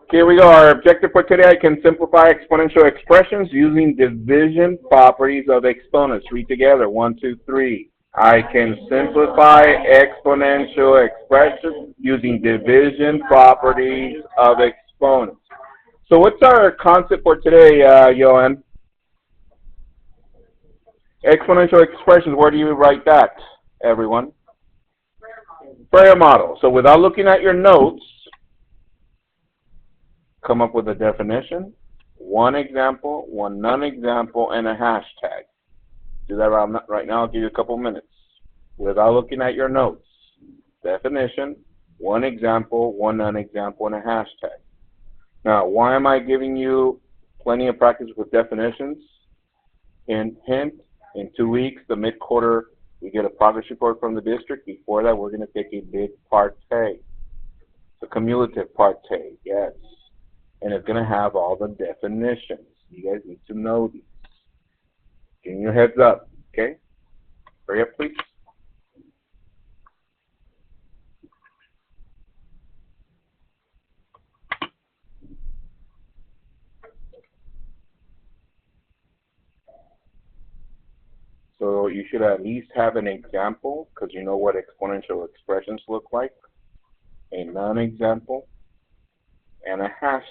Here we go. Our objective for today, I can simplify exponential expressions using division properties of exponents. Read together. 1, 2, 3. I can simplify exponential expressions using division properties of exponents. So what's our concept for today, Johan? Exponential expressions, where do you write that, everyone? Prayer model. So without looking at your notes, come up with a definition, one example, one non-example, and a hashtag. Do that right now. I'll give you a couple minutes. Without looking at your notes, definition, one example, one non-example, and a hashtag. Now, why am I giving you plenty of practice with definitions? Hint, in 2 weeks, the mid-quarter, we get a progress report from the district. Before that, we're going to take a big parte. The cumulative parte, yes. And it's going to have all the definitions. You guys need to know these. Give me your heads up, okay? Hurry up, please. So you should at least have an example, because you know what exponential expressions look like. A non-example and a hashtag.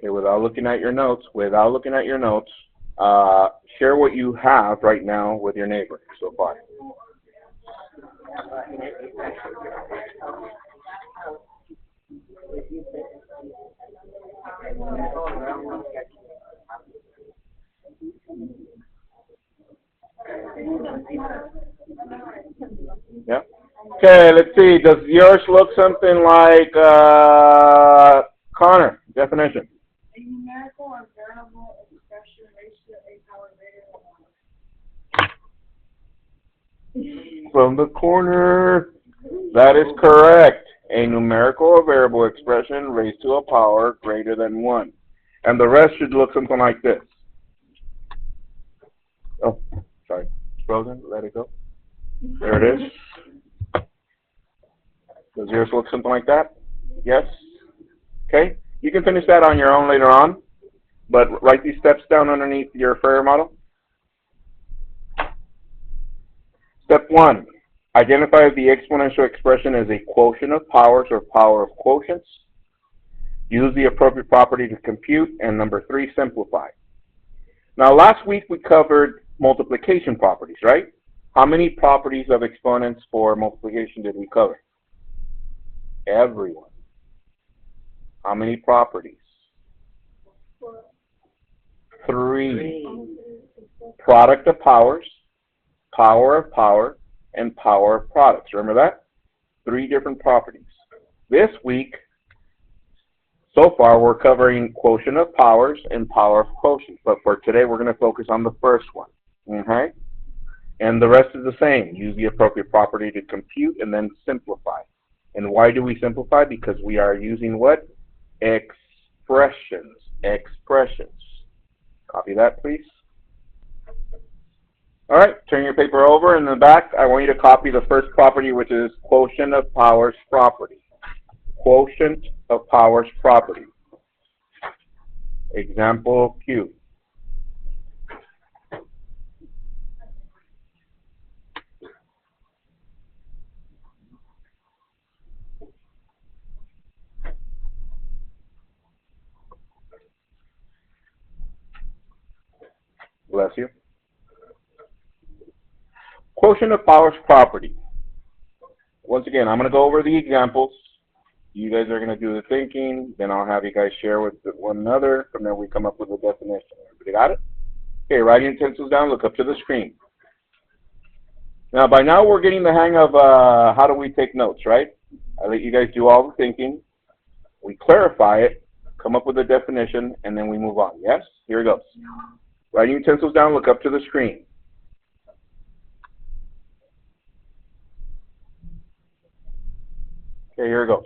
Okay, without looking at your notes, share what you have right now with your neighbor so far. Yeah. Okay, let's see. Does yours look something like Connor? Definition. A numerical or variable expression raised to a power greater than 1. From the corner. That is correct. A numerical or variable expression raised to a power greater than 1. And the rest should look something like this. Oh, sorry. It's frozen. Let it go. There it is. Does yours look something like that? Yes? Okay. You can finish that on your own later on, but write these steps down underneath your Fourier model. Step 1, identify the exponential expression as a quotient of powers or power of quotients. Use the appropriate property to compute. And number 3, simplify. Now, last week we covered multiplication properties, right? How many properties of exponents for multiplication did we cover? Everyone. How many properties? 3. Product of powers, power of power, and power of products. Remember that? 3 different properties. This week, so far, we're covering quotient of powers and power of quotient. But for today, we're going to focus on the first one. Okay? And the rest is the same. Use the appropriate property to compute and then simplify. And why do we simplify? Because we are using what? Expressions. Copy that, please. All right, turn your paper over. In the back, I want you to copy the first property, which is quotient of powers property. Quotient of powers property. Example Q. Bless you. Quotient of powers property. Once again, I'm going to go over the examples. You guys are going to do the thinking. Then I'll have you guys share with one another. From there, we come up with a definition. Everybody got it? Okay, write your utensils down. Look up to the screen. Now, by now, we're getting the hang of how do we take notes, right? I let you guys do all the thinking. we clarify it, come up with a definition, and then we move on. Yes? Here it goes. Writing utensils down, look up to the screen. Okay, here it goes.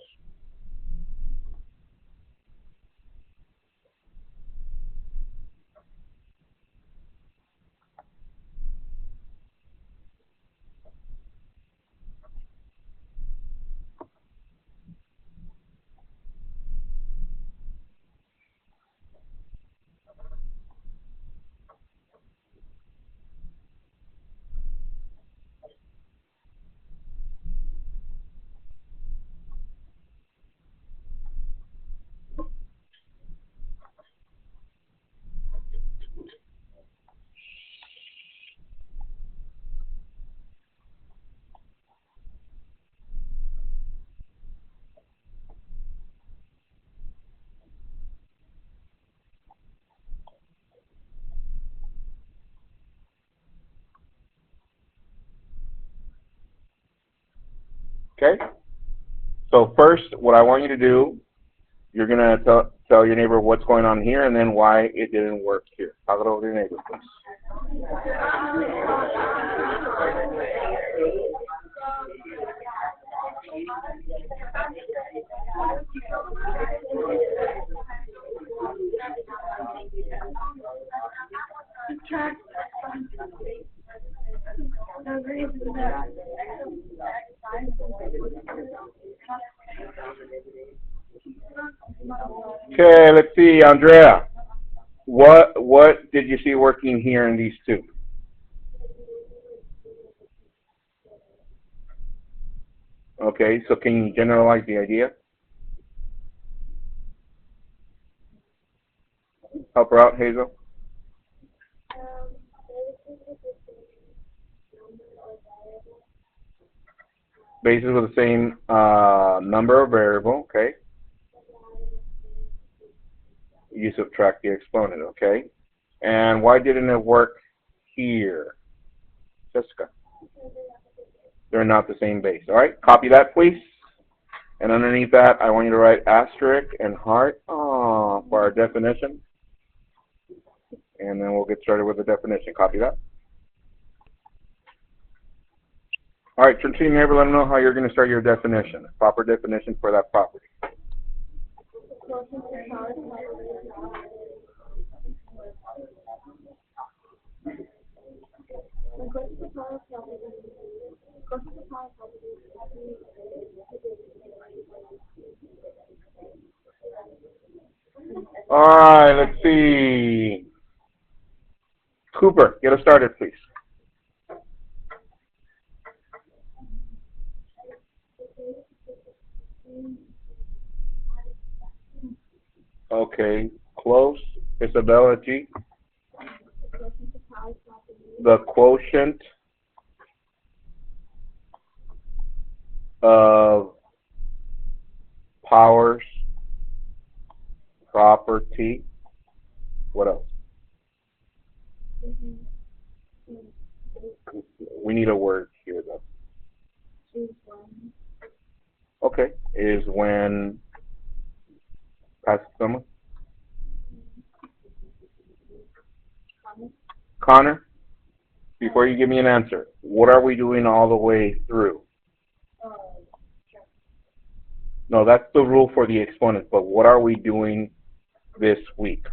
Okay? So first, what I want you to do, you're going to tell your neighbor what's going on here and then why it didn't work here. Talk it over to your neighbor, please. Okay, let's see, Andrea. What did you see working here in these two? Okay, so can you generalize the idea? Help her out, Hazel. Bases with the same number or variable, okay. You subtract the exponent, okay. And why didn't it work here? Jessica. They're not the same base. All right, copy that, please. And underneath that, I want you to write asterisk and heart for our definition. And then we'll get started with the definition. Copy that. All right, turn to your neighbor, let them know how you're going to start your definition, proper definition for that property. All right, let's see. Cooper, get us started, please. Okay, close. Isabella G. The quotient of powers property. What else? We need a word here, though. Okay, is when. Pass it to someone. Connor, before you give me an answer, what are we doing all the way through? No, that's the rule for the exponent, but what are we doing this week?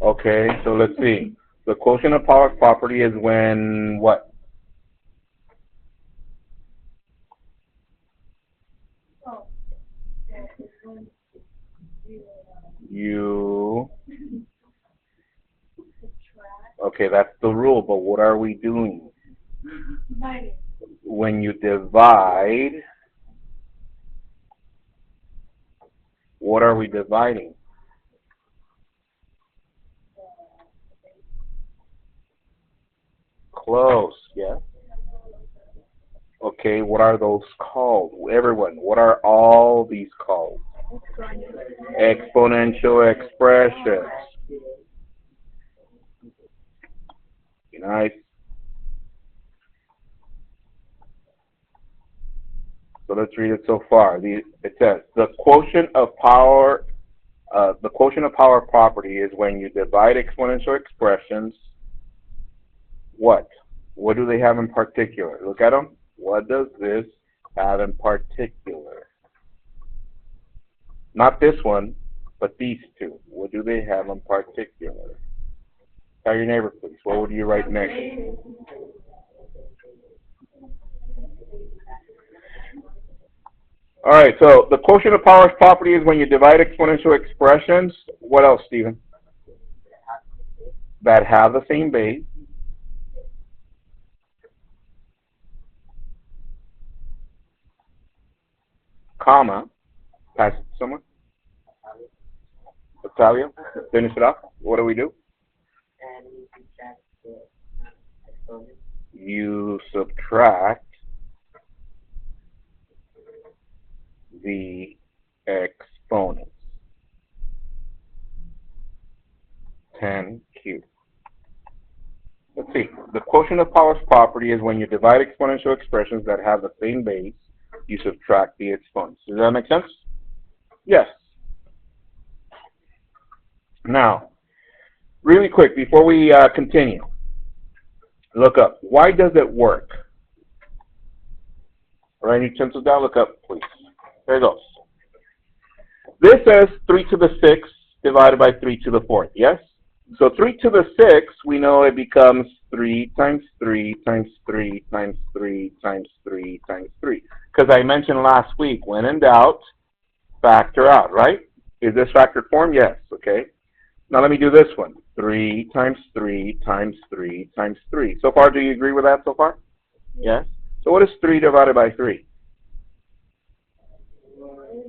Okay, so let's see. The quotient of power property is when what? You. Okay, that's the rule, but what are we doing? When you divide, what are we dividing? Close, yeah. Okay, what are those called? Everyone, what are all these called? exponential expressions. Nice. So let's read it so far. It says the quotient of power property is when you divide exponential expressions. What? What do they have in particular? Look at them. What does this have in particular? Not this one, but these two. What do they have in particular? Tell your neighbor, please. What would you write next? All right, so the quotient of powers property is when you divide exponential expressions. What else, Stephen? That have the same base. Comma. Pass it to someone. Natalia, finish it up. What do we do? You subtract the exponents. 10 cubed. Let's see. The quotient of powers property is when you divide exponential expressions that have the same base, you subtract the exponents. Does that make sense? Yes. Now, really quick, before we continue, look up. Why does it work? Write your pencils down. Look up, please. There it goes. This says 3 to the 6th divided by 3 to the 4th, yes? So 3 to the 6th, we know it becomes 3 times 3 times 3 times 3 times 3 times 3. Because I mentioned last week, when in doubt, factor out, right? Is this factored form? Yes, okay. Now let me do this one. 3 times 3 times 3 times 3. So far, do you agree with that so far? Yes. So what is 3 divided by 3?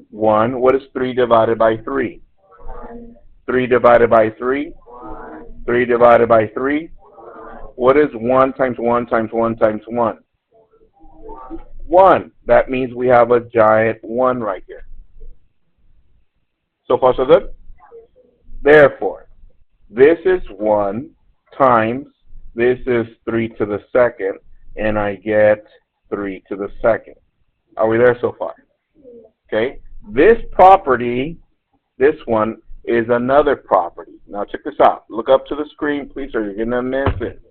1. What is 3 divided by 3? 3 divided by 3? 3 divided by 3? What is 1 times 1 times 1 times 1? 1. That means we have a giant 1 right here. So far, so good? Therefore, this is 1 times, this is 3 to the 2nd, and I get 3 to the 2nd. Are we there so far? Okay. This property, this one, is another property. Now check this out. Look up to the screen, please, or you're going to miss it.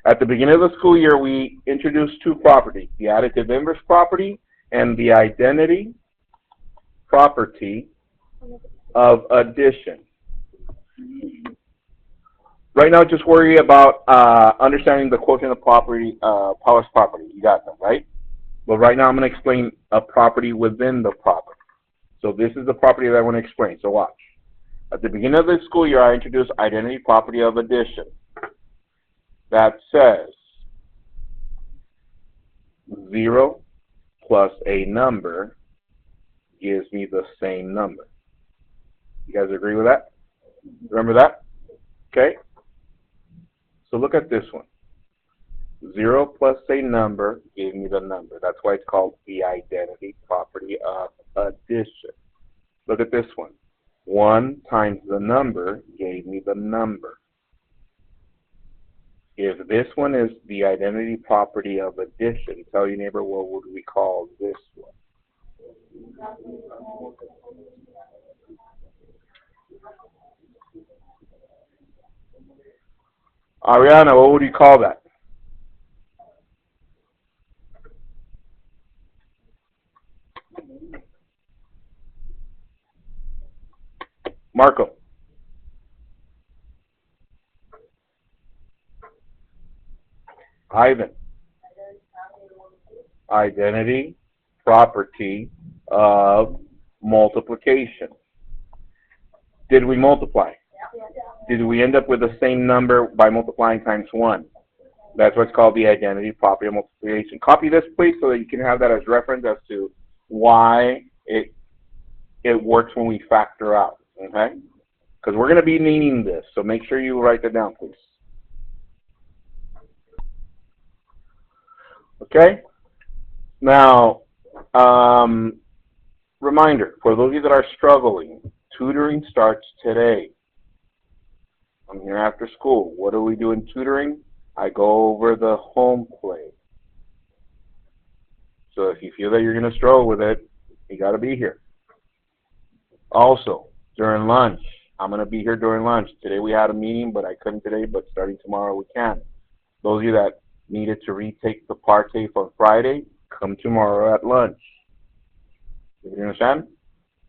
At the beginning of the school year, we introduced two properties, the additive inverse property and the identity property of addition. Right now, just worry about understanding the quotient of property, powers property. You got that, right? But right now, I'm going to explain a property within the property. So this is the property that I want to explain. So watch. At the beginning of the school year, I introduced identity property of addition. That says 0 plus a number gives me the same number. You guys agree with that? Remember that? Okay. So look at this one. 0 plus a number gave me the number. That's why it's called the identity property of addition. Look at this one. 1 times the number gave me the number. If this one is the identity property of addition, tell your neighbor, what would we call this one? Ariana, what would you call that? Marco. Ivan. Identity property of multiplication. Did we multiply? Did we end up with the same number by multiplying times 1? That's what's called the identity property of multiplication. Copy this, please, so that you can have that as reference as to why it works when we factor out, okay? Because we're going to be needing this, so make sure you write that down, please. Okay? Now, reminder, for those of you that are struggling tutoring starts today. I'm here after school. What do we do in tutoring? I go over the home play. So if you feel that you're going to struggle with it, you got to be here. Also, during lunch, I'm going to be here during lunch. Today we had a meeting, but I couldn't today, but starting tomorrow we can. Those of you that needed to retake the partay for Friday, come tomorrow at lunch. You understand?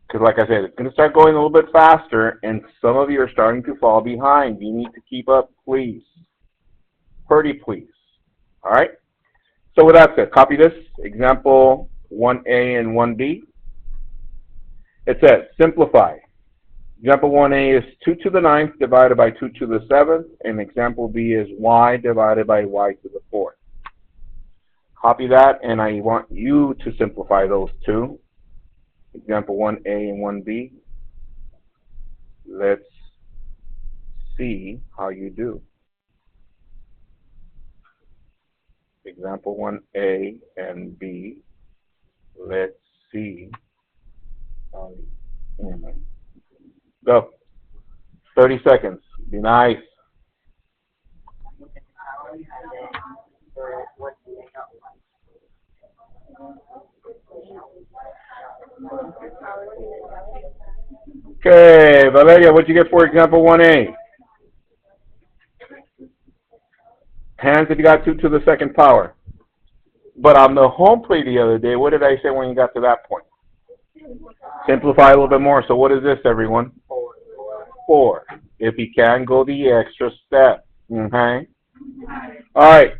Because like I said, it's going to start going a little bit faster, and some of you are starting to fall behind. You need to keep up, please. Pretty please. All right? So with that said, copy this, example 1A and 1B. It says, simplify. Example 1A is 2 to the 9th divided by 2 to the 7th, and example B is y divided by y to the 4th. Copy that, and I want you to simplify those two. Example 1A and 1B. Let's see how you do. Example 1A and B. Let's see how you do. Go. 30 seconds. Be nice. Okay, Valeria, what'd you get for example 1A? Hands if you got 2 to the 2nd power. But on the home play the other day, what did I say when you got to that point? Simplify a little bit more. So what is this, everyone? 4. If you can, go the extra step. Okay? All right.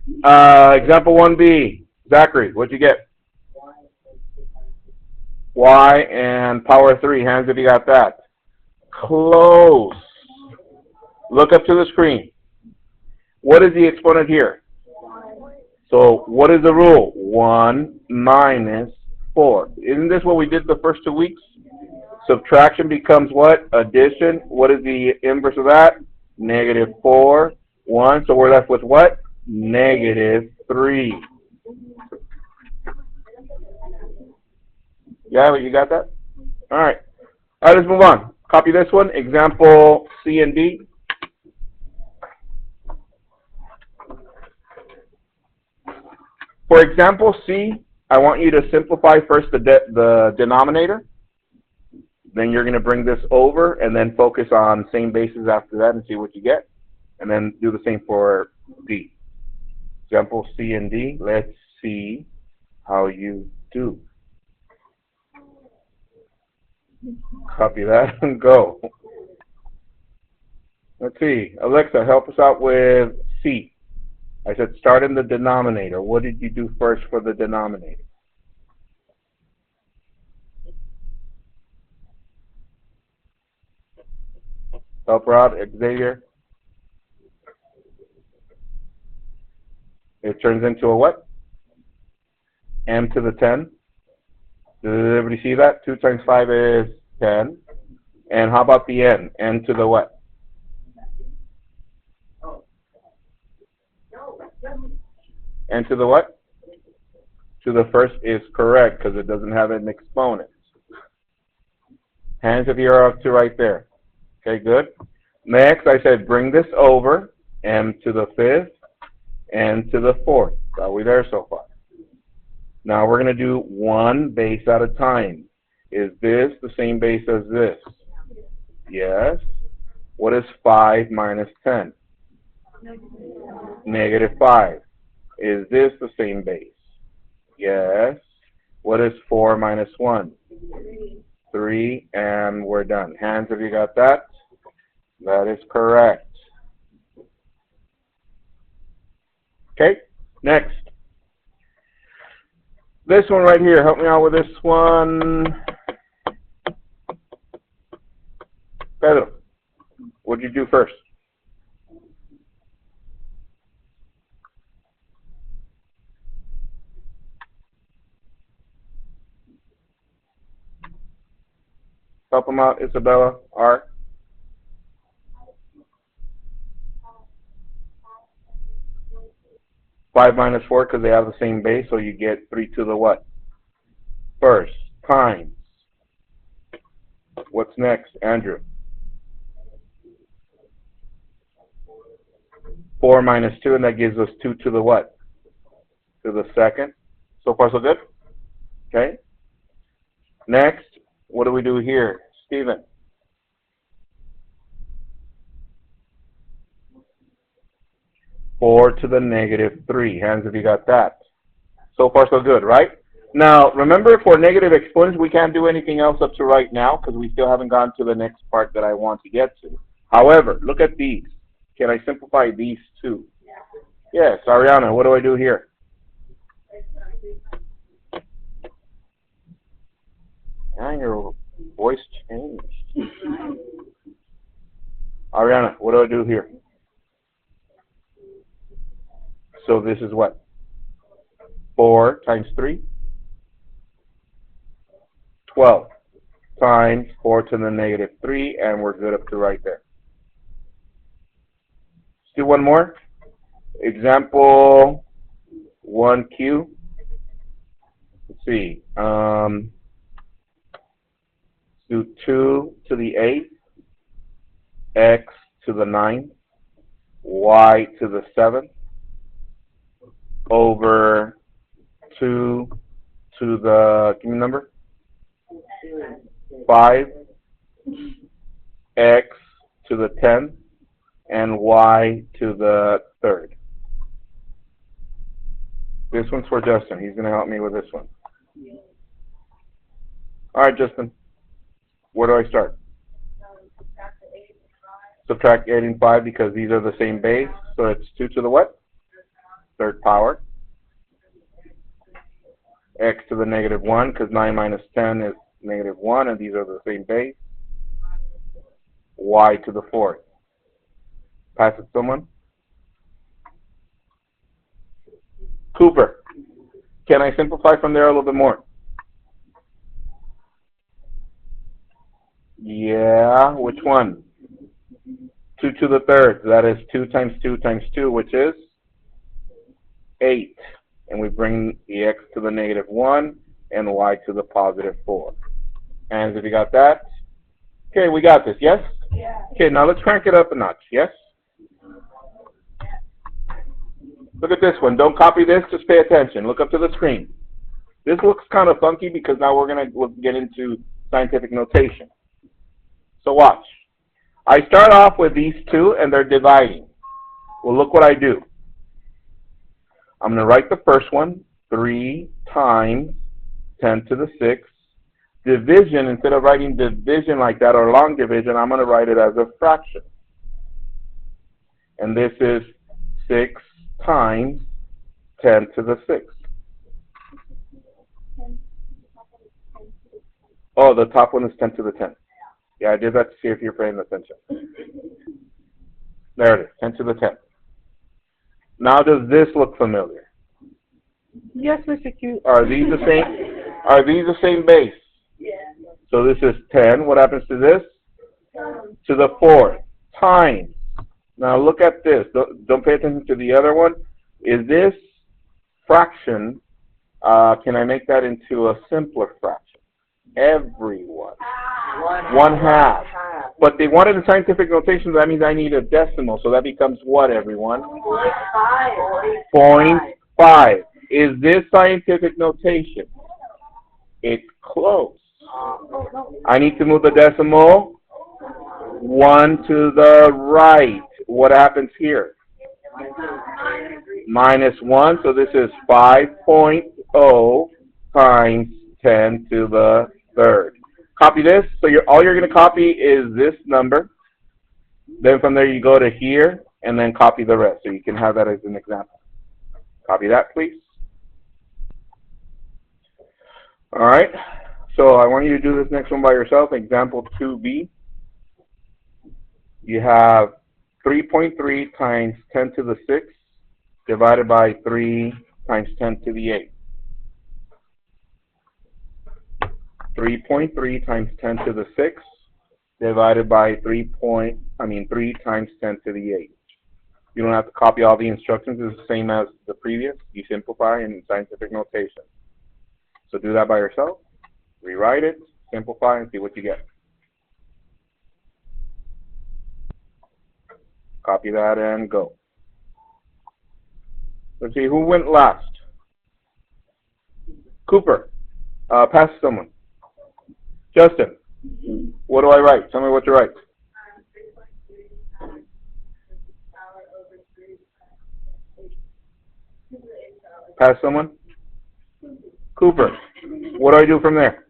Example 1B. Zachary, what'd you get? Y and power 3. Hands if you got that. Close. Look up to the screen. What is the exponent here? So what is the rule? 1 minus 4. Isn't this what we did the first 2 weeks? Subtraction becomes what? Addition. What is the inverse of that? Negative 4. 1. So we're left with what? Negative 3. Yeah, you got that? All right. All right, let's move on. Copy this one. Example C and D. For example C, I want you to simplify first the denominator. Then you're going to bring this over and then focus on same bases after that and see what you get. And then do the same for D. Example C and D. Let's see how you do. Copy that and go. Let's see. Alexa, help us out with C. I said start in the denominator. What did you do first for the denominator? Help her out, Xavier. It turns into a what? M to the 10. Does everybody see that? 2 times 5 is 10. And how about the n? N to the what? N to the what? To the first is correct because it doesn't have an exponent. Hands if you're up to right there. Okay, good. Next, I said bring this over. M to the 5th. N to the 4th. Are we there so far? Now we're going to do one base at a time. Is this the same base as this? Yes. What is 5 minus 10? Negative 5. Is this the same base? Yes. What is 4 minus 1? 3, and we're done. Hands, have you got that? That is correct. Okay, next. This one right here, help me out with this one. Pedro, what did you do first? Help them out, Isabella, R. Five minus 4 because they have the same base, so you get 3 to the what? First, times. What's next, Andrew? 4 minus 2, and that gives us 2 to the what? To the second. So far, so good? Okay. Next, what do we do here? Stephen? 4 to the negative 3. Hands if you got that. So far, so good, right? Now, remember, for negative exponents, we can't do anything else up to right now because we still haven't gone to the next part that I want to get to. However, look at these. Can I simplify these two? Yes, Ariana, what do I do here? Yeah, your voice changed. Ariana, what do I do here? So this is what? 4 times 3? 12 times 4 to the negative 3, and we're good up to right there. Let's do one more. Example 1Q. Let's see. Do 2 to the 8th, x to the 9th, y to the 7th, over 2 to the, give me a number, 5, x to the 10th, and y to the 3rd. This one's for Justin. He's going to help me with this one. All right, Justin. Where do I start? Subtract 8 and 5 because these are the same base. So it's 2 to the what? 3rd power. X to the negative 1 because 9 minus 10 is negative 1, and these are the same base. Y to the 4th. Pass it to someone. Cooper, can I simplify from there a little bit more? Yeah, which one? 2 to the 3rd. That is 2 times 2 times 2, which is 8. And we bring the x to the negative 1 and y to the positive 4. And if you got that? Okay, we got this, yes? Yeah. Okay, now let's crank it up a notch, yes? Look at this one. Don't copy this, just pay attention. Look up to the screen. This looks kind of funky because now we'll get into scientific notation. So watch. I start off with these two, and they're dividing. Well, look what I do. I'm going to write the first one, 3 times 10 to the 6. Division, instead of writing division like that or long division, I'm going to write it as a fraction. And this is 6 times 10 to the 6. Oh, the top one is 10 to the 10. Yeah, I did that to see if you're paying attention. There it is, 10 to the 10. Now, does this look familiar? Yes, Mr. Q. Are these the same? Are these the same base? Yeah. So this is 10. What happens to this? To the 4th times. Now look at this. Don't pay attention to the other one. Is this fraction? Can I make that into a simpler fraction? Everyone. 1/2. But they wanted a scientific notation. That means I need a decimal. So that becomes what, everyone? 0.5. Is this scientific notation? It's close. I need to move the decimal 1 to the right. What happens here? -1. So this is 5.0 times 10 to the 3rd. Copy this. So all you're going to copy is this number. Then from there you go to here and then copy the rest. So you can have that as an example. Copy that, please. All right. So I want you to do this next one by yourself. Example 2B. You have 3.3 times 10 to the 6 divided by 3 times 10 to the 8. 3.3 times 10 to the 6 divided by 3 times 10 to the 8. You don't have to copy all the instructions. It's the same as the previous. You simplify in scientific notation. So do that by yourself. Rewrite it, simplify, and see what you get. Copy that and go. Let's see, who went last? Cooper. Pass to someone. Justin. What do I write? Tell me what to write. 3.3 power over 3 to the 8 power. Pass someone. Cooper. What do I do from there?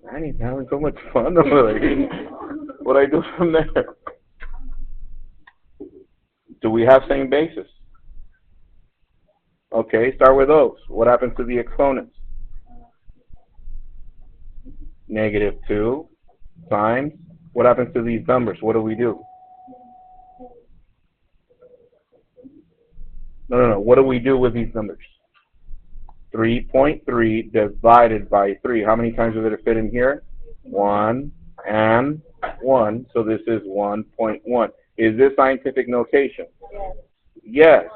Man, he's having so much fun over there. What do I do from there? Do we have same basis? Okay, start with those. What happens to the exponents? -2 times. What happens to these numbers? What do we do? No. What do we do with these numbers? 3.3 divided by 3. How many times does it fit in here? 1 and 1. So this is 1.1. Is this scientific notation? Yes.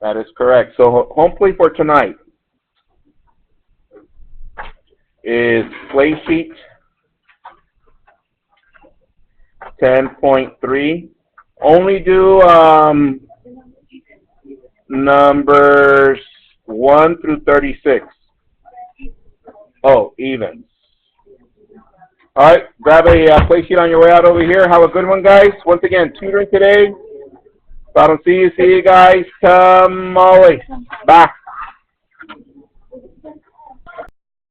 That is correct. So home plate for tonight is play sheet 10.3. Only do numbers 1 through 36. Oh, evens. All right, grab a play sheet on your way out over here. Have a good one, guys. Once again, tutoring today. If I don't see you guys tomorrow. Bye.